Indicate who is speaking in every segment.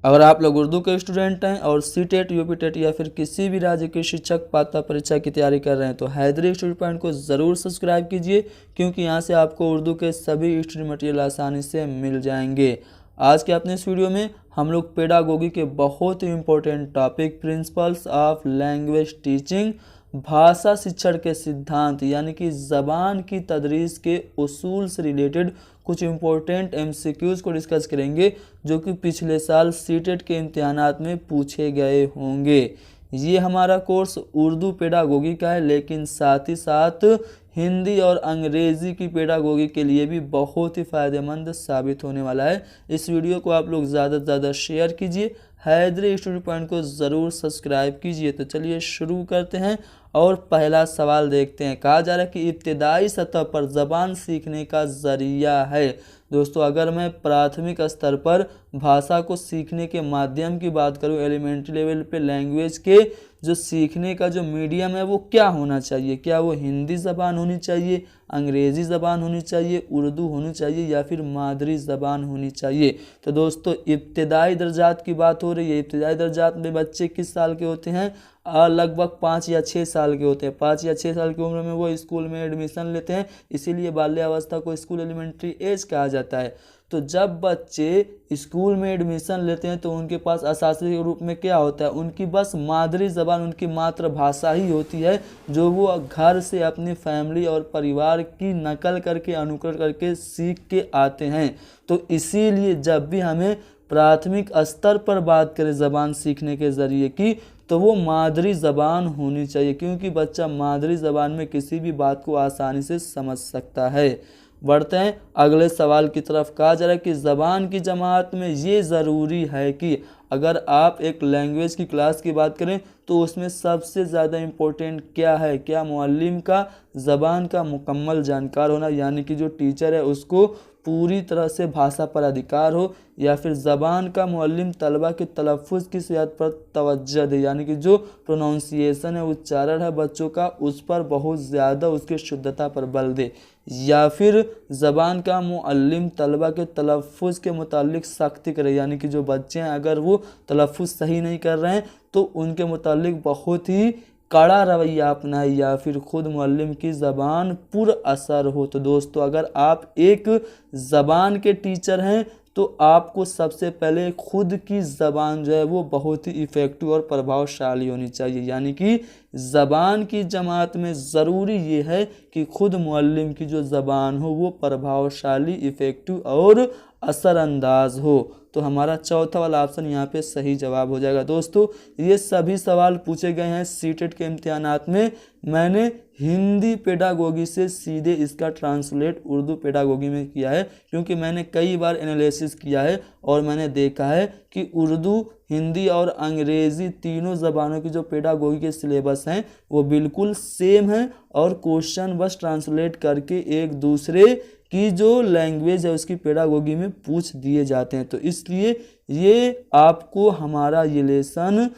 Speaker 1: अगर आप लोग उर्दू के स्टूडेंट हैं और सीटेट, यूपीटेट या फिर किसी भी राज्य के शिक्षक पात्रता परीक्षा की तैयारी कर रहे हैं तो हैदरी स्टडी पॉइंट को ज़रूर सब्सक्राइब कीजिए, क्योंकि यहाँ से आपको उर्दू के सभी स्टडी मटेरियल आसानी से मिल जाएंगे। आज के अपने इस वीडियो में हम लोग पेडागोगी के बहुत ही important topic principles of language teaching, भाषा शिक्षण के सिद्धांत यानी कि ज़बान की तदरीस के उसूल से रिलेटेड कुछ इम्पोर्टेंट एमसीक्यूज़ को डिस्कस करेंगे, जो कि पिछले साल सीटेट के इम्तिहानात में पूछे गए होंगे। ये हमारा कोर्स उर्दू पेडागोगी का है, लेकिन साथ ही साथ हिंदी और अंग्रेज़ी की पेडागोगी के लिए भी बहुत ही फ़ायदेमंद साबित होने वाला है। इस वीडियो को आप लोग ज़्यादा से ज़्यादा शेयर कीजिए, हैदरी स्टडी पॉइंट को ज़रूर सब्सक्राइब कीजिए। तो चलिए शुरू करते हैं और पहला सवाल देखते हैं। कहा जा रहा है कि इब्तदाई सतह पर ज़बान सीखने का ज़रिया है। दोस्तों, अगर मैं प्राथमिक स्तर पर भाषा को सीखने के माध्यम की बात करूं, एलिमेंट्री लेवल पे लैंग्वेज के जो सीखने का जो मीडियम है वो क्या होना चाहिए? क्या वो हिंदी ज़बान होनी चाहिए, अंग्रेज़ी ज़बान होनी चाहिए, उर्दू होनी चाहिए या फिर मादरी ज़बान होनी चाहिए? तो दोस्तों, इब्तदाई दर्जात की बात हो रही है। इब्तदाई दर्जात में बच्चे किस साल के होते हैं? लगभग 5 या 6 साल के होते हैं। 5 या 6 साल की उम्र में वो स्कूल में एडमिशन लेते हैं, इसीलिए बाल्यावस्था को स्कूल एलिमेंट्री एज कहा जाता है। तो जब बच्चे स्कूल में एडमिशन लेते हैं तो उनके पास असासी के रूप में क्या होता है? उनकी बस मादरी ज़बान, उनकी मातृभाषा ही होती है, जो वो घर से अपनी फैमिली और परिवार की नकल करके, अनुकरण करके सीख के आते हैं। तो इसीलिए जब भी हमें प्राथमिक स्तर पर बात करें ज़बान सीखने के ज़रिए की, तो वो मादरी ज़बान होनी चाहिए, क्योंकि बच्चा मादरी ज़बान में किसी भी बात को आसानी से समझ सकता है। बढ़ते हैं अगले सवाल की तरफ। कहा जा रहा है कि ज़बान की जमात में ये ज़रूरी है कि अगर आप एक लैंग्वेज की क्लास की बात करें तो उसमें सबसे ज़्यादा इम्पोर्टेंट क्या है? क्या मुअल्लिम का ज़बान का मुकम्मल जानकार होना, यानी कि जो टीचर है उसको पूरी तरह से भाषा पर अधिकार हो, या फिर ज़बान का मुअल्लिम तलबा के तलफ़्फ़ुज़ की सेहत पर तवज्जो दे, यानी कि जो प्रोनाउंसिएशन है, उच्चारण है बच्चों का, उस पर बहुत ज़्यादा उसकी शुद्धता पर बल दे, या फिर ज़बान का मुअल्लिम तलबा के तलफ़्फ़ुज़ के मुतालिक सख्ती करे, यानी कि जो बच्चे हैं अगर वो तलफ़्फ़ुज़ सही नहीं कर रहे हैं तो उनके मुतालिक बहुत ही कड़ा रवैया अपनाए, या फिर खुद मुअल्लिम की ज़बान पुरअसर हो। तो दोस्तों, अगर आप एक ज़बान के टीचर हैं तो आपको सबसे पहले खुद की ज़बान जो है वो बहुत ही इफ़ेक्टिव और प्रभावशाली होनी चाहिए, यानी कि ज़बान की जमात में ज़रूरी ये है कि खुद मुअल्लिम की जो ज़बान हो वो प्रभावशाली, इफ़ेक्टिव और असरअंदाज हो। तो हमारा चौथा वाला ऑप्शन यहाँ पे सही जवाब हो जाएगा। दोस्तों, ये सभी सवाल पूछे गए हैं सीटेट के इम्तिहानात में। मैंने हिंदी पेडागोगी से सीधे इसका ट्रांसलेट उर्दू पेडागोगी में किया है, क्योंकि मैंने कई बार एनालिसिस किया है और मैंने देखा है कि उर्दू, हिंदी और अंग्रेज़ी तीनों ज़बानों की जो पेडागोगी के सिलेबस हैं वो बिल्कुल सेम हैं, और क्वेश्चन बस ट्रांसलेट करके एक दूसरे की जो लैंग्वेज है उसकी पेडागोगी में पूछ दिए जाते हैं। तो इसलिए ये आपको हमारा ये लेसन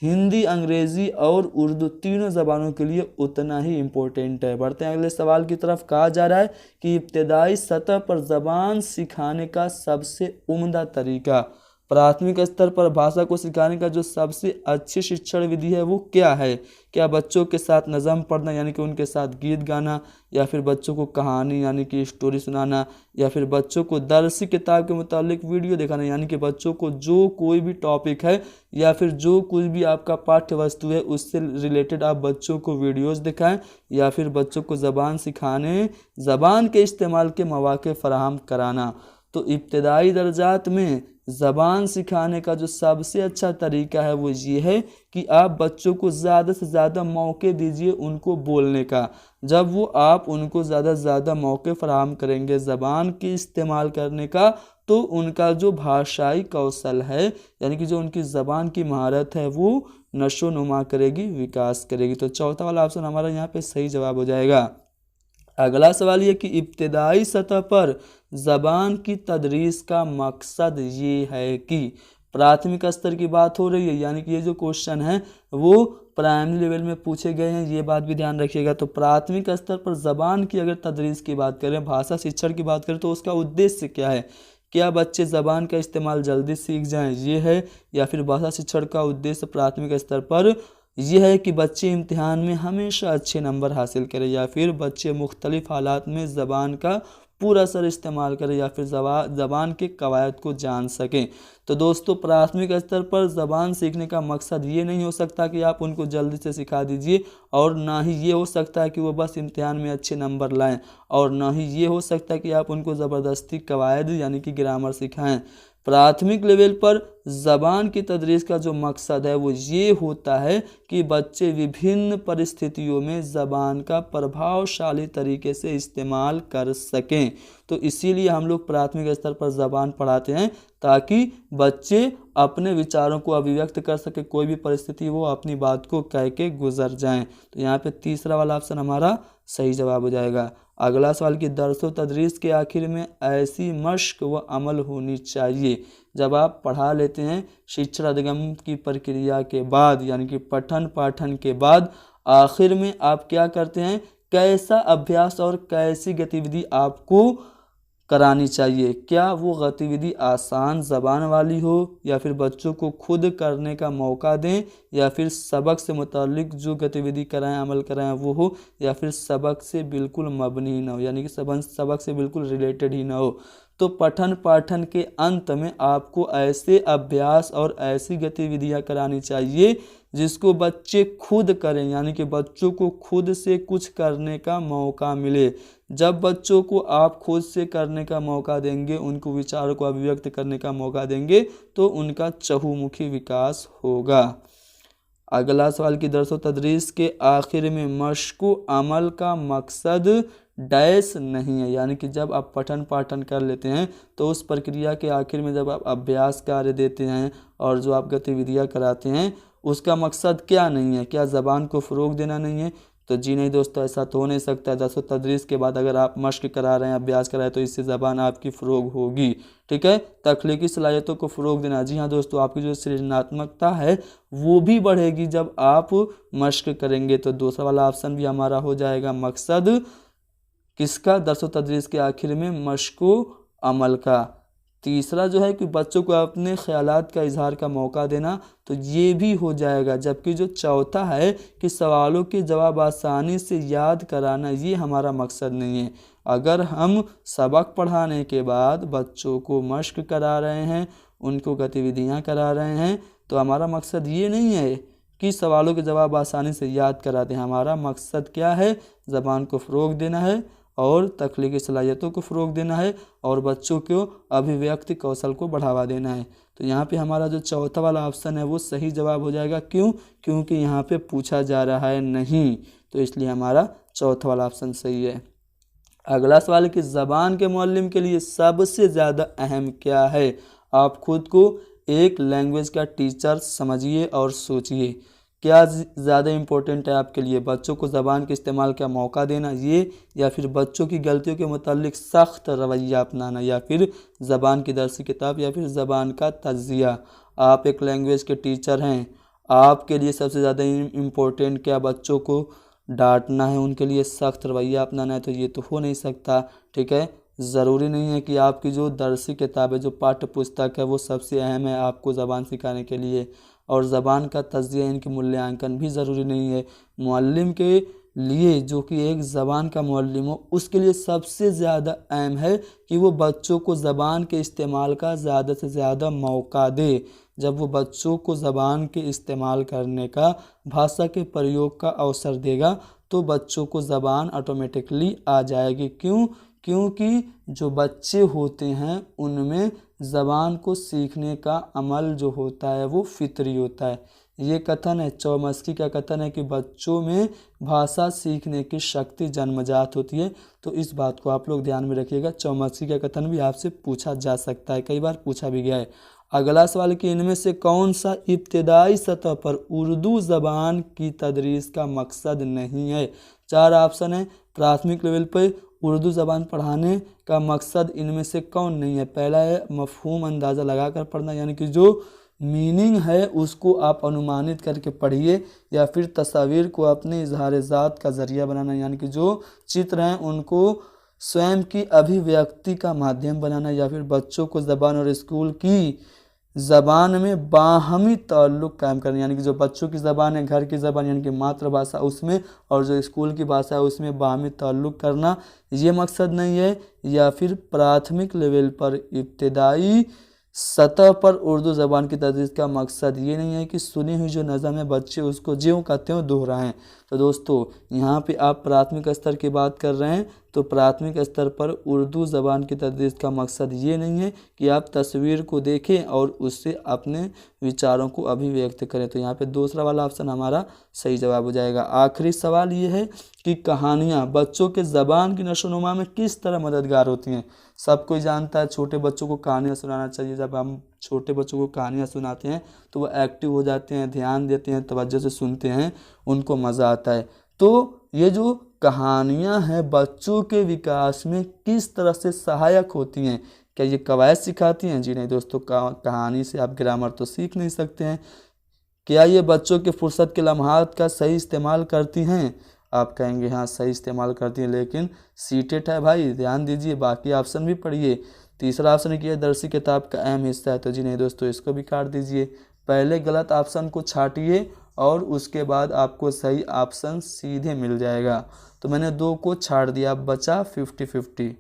Speaker 1: हिंदी, अंग्रेज़ी और उर्दू तीनों ज़बानों के लिए उतना ही इम्पोर्टेंट है। बढ़ते हैं अगले सवाल की तरफ। कहा जा रहा है कि इब्तदाई सतह पर ज़बान सिखाने का सबसे उम्दा तरीका, प्राथमिक स्तर पर भाषा को सिखाने का जो सबसे अच्छी शिक्षण विधि है वो क्या है? क्या बच्चों के साथ नज़म पढ़ना, यानी कि उनके साथ गीत गाना, या फिर बच्चों को कहानी यानी कि स्टोरी सुनाना, या फिर बच्चों को दरसी किताब के मुतालिक वीडियो दिखाना, यानी कि बच्चों को जो कोई भी टॉपिक है या फिर जो कुछ भी आपका पाठ्य वस्तु है उससे रिलेटेड आप बच्चों को वीडियोज़ दिखाएँ, या फिर बच्चों को ज़बान सिखाने, ज़बान के इस्तेमाल के मौके फराहम कराना। तो इब्तदाई दर्जात में ज़बान सिखाने का जो सबसे अच्छा तरीका है वो ये है कि आप बच्चों को ज़्यादा से ज़्यादा मौके दीजिए उनको बोलने का। जब वो आप उनको ज़्यादा से ज़्यादा मौके फराहम करेंगे ज़बान के इस्तेमाल करने का, तो उनका जो भाषाई कौशल है, यानी कि जो उनकी ज़बान की महारत है वो नशो नुमा करेगी, विकास करेगी। तो चौथा वाला ऑप्शन हमारा यहाँ पे सही जवाब हो जाएगा। अगला सवाल ये कि इब्तदाई सतह पर ज़बान की तदरीस का मकसद ये है कि प्राथमिक स्तर की बात हो रही है, यानी कि ये जो क्वेश्चन है वो प्राइमरी लेवल में पूछे गए हैं, ये बात भी ध्यान रखिएगा। तो प्राथमिक स्तर पर ज़बान की अगर तदरीस की बात करें, भाषा शिक्षण की बात करें, तो उसका उद्देश्य क्या है? क्या बच्चे ज़बान का इस्तेमाल जल्दी सीख जाएं, ये है, या फिर भाषा शिक्षण का उद्देश्य प्राथमिक स्तर पर यह है कि बच्चे इम्तिहान में हमेशा अच्छे नंबर हासिल करें, या फिर बच्चे मुख्तलिफ हालात में ज़बान का पूरा सर इस्तेमाल करें, या फिर ज़बान के कवायद को जान सकें। तो दोस्तों, प्राथमिक स्तर पर ज़बान सीखने का मकसद ये नहीं हो सकता कि आप उनको जल्दी से सिखा दीजिए, और ना ही ये हो सकता है कि वो बस इम्तिहान में अच्छे नंबर लाएं, और ना ही ये हो सकता है कि आप उनको ज़बरदस्ती कवायद यानी कि ग्रामर सिखाएं। प्राथमिक लेवल पर ज़बान की तदरीस का जो मकसद है वो ये होता है कि बच्चे विभिन्न परिस्थितियों में ज़बान का प्रभावशाली तरीके से इस्तेमाल कर सकें। तो इसीलिए हम लोग प्राथमिक स्तर पर ज़बान पढ़ाते हैं, ताकि बच्चे अपने विचारों को अभिव्यक्त कर सके, कोई भी परिस्थिति वो अपनी बात को कह के गुजर जाएं। तो यहाँ पे तीसरा वाला ऑप्शन हमारा सही जवाब हो जाएगा। अगला सवाल कि दर्स व तदरीस के आखिर में ऐसी मश्क व अमल होनी चाहिए। जब आप पढ़ा लेते हैं शिक्षण अधिगम की प्रक्रिया के बाद, यानी कि पठन पाठन के बाद, आखिर में आप क्या करते हैं, कैसा अभ्यास और कैसी गतिविधि आपको करानी चाहिए। क्या वो गतिविधि आसान ज़बान वाली हो, या फिर बच्चों को खुद करने का मौका दें, या फिर सबक से मुताल्लिक जो गतिविधि कराएं अमल कराएं वो हो, या फिर सबक से बिल्कुल मबनी ना हो, यानी कि सबक से बिल्कुल रिलेटेड ही ना हो। तो पठन पाठन के अंत में आपको ऐसे अभ्यास और ऐसी गतिविधियां करानी चाहिए जिसको बच्चे खुद करें, यानी कि बच्चों को खुद से कुछ करने का मौका मिले। जब बच्चों को आप खुद से करने का मौका देंगे, उनको विचारों को अभिव्यक्त करने का मौका देंगे, तो उनका चहुमुखी विकास होगा। अगला सवाल की दर्स व तदरीस के आखिर में मश्क अमल का मकसद डैश नहीं है, यानी कि जब आप पठन पाठन कर लेते हैं तो उस प्रक्रिया के आखिर में जब आप अभ्यास कार्य देते हैं और जो आप गतिविधियां कराते हैं उसका मकसद क्या नहीं है, क्या ज़बान को फ़रोग देना नहीं है? तो जी नहीं दोस्तों, ऐसा तो हो नहीं सकता है। दर्स व तदरीस के बाद अगर आप मश्क करा रहे हैं, अभ्यास करा रहे हैं, तो इससे ज़बान आपकी फ़रोग होगी। ठीक है, तख्लीकी सलाहियतों को फ़रोग देना, जी हाँ दोस्तों, आपकी जो सृजनात्मकता है वो भी बढ़ेगी जब आप मश्क करेंगे। तो दूसरा वाला ऑप्शन भी हमारा हो जाएगा मकसद किसका, दर्स व तदरीस के आखिर में मश्क अमल का। तीसरा जो है कि बच्चों को अपने ख्यालात का इजहार का मौका देना, तो ये भी हो जाएगा। जबकि जो चौथा है कि सवालों के जवाब आसानी से याद कराना, ये हमारा मकसद नहीं है। अगर हम सबक पढ़ाने के बाद बच्चों को मश्क करा रहे हैं, उनको गतिविधियां करा रहे हैं, तो हमारा मकसद ये नहीं है कि सवालों के जवाब आसानी से याद करा दें। हमारा मकसद क्या है, ज़बान को फ़रोग देना है और तख्लीकी सलाहियतों को फ़रोग देना है और बच्चों को अभिव्यक्ति कौशल को बढ़ावा देना है। तो यहाँ पे हमारा जो चौथा वाला ऑप्शन है वो सही जवाब हो जाएगा। क्यों? क्योंकि यहाँ पे पूछा जा रहा है नहीं, तो इसलिए हमारा चौथा वाला ऑप्शन सही है। अगला सवाल कि ज़बान के मुअल्लिम के लिए सबसे ज़्यादा अहम क्या है? आप खुद को एक लैंग्वेज का टीचर समझिए और सोचिए क्या ज़्यादा इम्पोर्टेंट है आपके लिए, बच्चों को ज़बान के इस्तेमाल का मौका देना ये, या फिर बच्चों की गलतियों के मुतालिक सख्त रवैया अपनाना, या फिर ज़बान की दरसी किताब, या फिर ज़बान का तज्ज़िया। आप एक लैंग्वेज के टीचर हैं, आपके लिए सबसे ज़्यादा इम्पोर्टेंट क्या बच्चों को डांटना है, उनके लिए सख्त रवैया अपनाना है? तो ये तो हो नहीं सकता। ठीक है, ज़रूरी नहीं है कि आपकी जो दरसी किताब है, जो पाठ्य पुस्तक है, वो सबसे अहम है आपको ज़बान सिखाने के लिए, और ज़बान का तज्ज़िया इनकी मूल्यांकन भी ज़रूरी नहीं है। मुअल्लिम के लिए, जो कि एक ज़बान का मुअल्लिम हो, उसके लिए सबसे ज़्यादा अहम है कि वो बच्चों को ज़बान के इस्तेमाल का ज़्यादा से ज़्यादा मौका दे। जब वो बच्चों को ज़बान के इस्तेमाल करने का, भाषा के प्रयोग का अवसर देगा, तो बच्चों को ज़बान ऑटोमेटिकली आ जाएगी। क्यों? क्योंकि जो बच्चे होते हैं उनमें ज़बान को सीखने का अमल जो होता है वो फितरी होता है। ये कथन है, चौमस्की का कथन है कि बच्चों में भाषा सीखने की शक्ति जन्मजात होती है। तो इस बात को आप लोग ध्यान में रखिएगा। चौमस्की का कथन भी आपसे पूछा जा सकता है, कई बार पूछा भी गया है। अगला सवाल कि इनमें से कौन सा इब्तिदाई सतह पर उर्दू ज़बान की तदरीस का मकसद नहीं है? 4 ऑप्शन है। प्राथमिक लेवल पर उर्दू ज़बान पढ़ाने का मकसद इनमें से कौन नहीं है? पहला है मफ़हूम अंदाज़ा लगा कर पढ़ना, यानी कि जो मीनिंग है उसको आप अनुमानित करके पढ़िए, या फिर तस्वीर को अपने इजहार ज़ात का ज़रिया बनाना, यानी कि जो चित्र हैं उनको स्वयं की अभिव्यक्ति का माध्यम बनाना, या फिर बच्चों को ज़बान और स्कूल की ज़बान में बाहमी ताल्लुक़ कायम करना, यानी कि जो बच्चों की ज़बान है, घर की ज़बान यानी कि मातृभाषा उसमें, और जो स्कूल की भाषा है उसमें बाहमी ताल्लुक़ करना, ये मकसद नहीं है। या फिर प्राथमिक लेवल पर इब्तदाई सतह पर उर्दू ज़बान की तदरीस का मकसद ये नहीं है कि सुनी हुई जो नज़म है बच्चे उसको ज्यों का त्यों दोहराएं। तो दोस्तों यहाँ पे आप प्राथमिक स्तर की बात कर रहे हैं, तो प्राथमिक स्तर पर उर्दू ज़बान की तदरीस का मकसद ये नहीं है कि आप तस्वीर को देखें और उससे अपने विचारों को अभिव्यक्त करें। तो यहाँ पे दूसरा वाला ऑप्शन हमारा सही जवाब हो जाएगा। आखिरी सवाल ये है कि कहानियाँ बच्चों के ज़बान की नशोनुमा में किस तरह मददगार होती हैं। सब कोई जानता है छोटे बच्चों को कहानियाँ सुनाना चाहिए। जब हम छोटे बच्चों को कहानियाँ सुनाते हैं तो वो एक्टिव हो जाते हैं, ध्यान देते हैं, तवज्जो से सुनते हैं, उनको मज़ा आता है। तो ये जो कहानियाँ हैं बच्चों के विकास में किस तरह से सहायक होती हैं, क्या ये कवायद सिखाती हैं? जी नहीं दोस्तों, कहानी से आप ग्रामर तो सीख नहीं सकते हैं। क्या ये बच्चों के फुर्सत के लम्हात का सही इस्तेमाल करती हैं? आप कहेंगे हाँ सही इस्तेमाल करती हैं, लेकिन सीटेट है भाई, ध्यान दीजिए, बाकी ऑप्शन भी पढ़िए। तीसरा ऑप्शन है कि यह दरसी किताब का अहम हिस्सा है। तो जी नहीं दोस्तों, इसको भी काट दीजिए। पहले गलत ऑप्शन को छाटिए और उसके बाद आपको सही ऑप्शन सीधे मिल जाएगा। तो मैंने 2 को छाट दिया, अब बचा 50-50।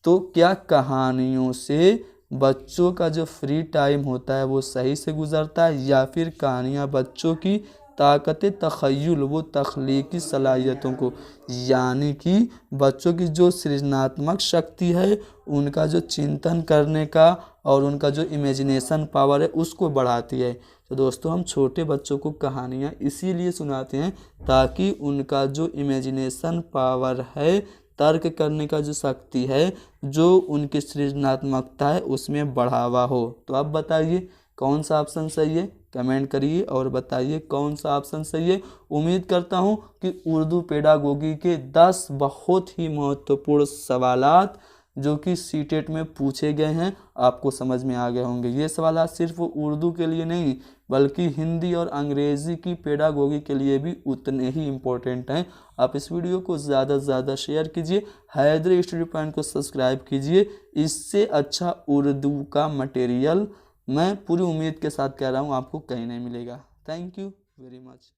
Speaker 1: तो क्या कहानियों से बच्चों का जो फ्री टाइम होता है वो सही से गुजरता है, या फिर कहानियाँ बच्चों की ताकत तख़य्युल, वो तख्लीकी सलाहियतों को, यानी कि बच्चों की जो सृजनात्मक शक्ति है, उनका जो चिंतन करने का और उनका जो इमेजिनेशन पावर है उसको बढ़ाती है। तो दोस्तों हम छोटे बच्चों को कहानियाँ इसीलिए सुनाते हैं ताकि उनका जो इमेजिनेशन पावर है, तर्क करने का जो शक्ति है, जो उनकी सृजनात्मकता है उसमें बढ़ावा हो। तो अब बताइए कौन सा ऑप्शन सही है, कमेंट करिए और बताइए कौन सा ऑप्शन सही है। उम्मीद करता हूँ कि उर्दू पेडागोगी के 10 बहुत ही महत्वपूर्ण सवालात जो कि सीटेट में पूछे गए हैं आपको समझ में आ गए होंगे। ये सवालात सिर्फ उर्दू के लिए नहीं बल्कि हिंदी और अंग्रेज़ी की पेडागोगी के लिए भी उतने ही इम्पोर्टेंट हैं। आप इस वीडियो को ज़्यादा से ज़्यादा शेयर कीजिए, हैदरी स्टडी पॉइंट को सब्सक्राइब कीजिए। इससे अच्छा उर्दू का मटेरियल मैं पूरी उम्मीद के साथ कह रहा हूँ आपको कहीं नहीं मिलेगा। Thank you very much.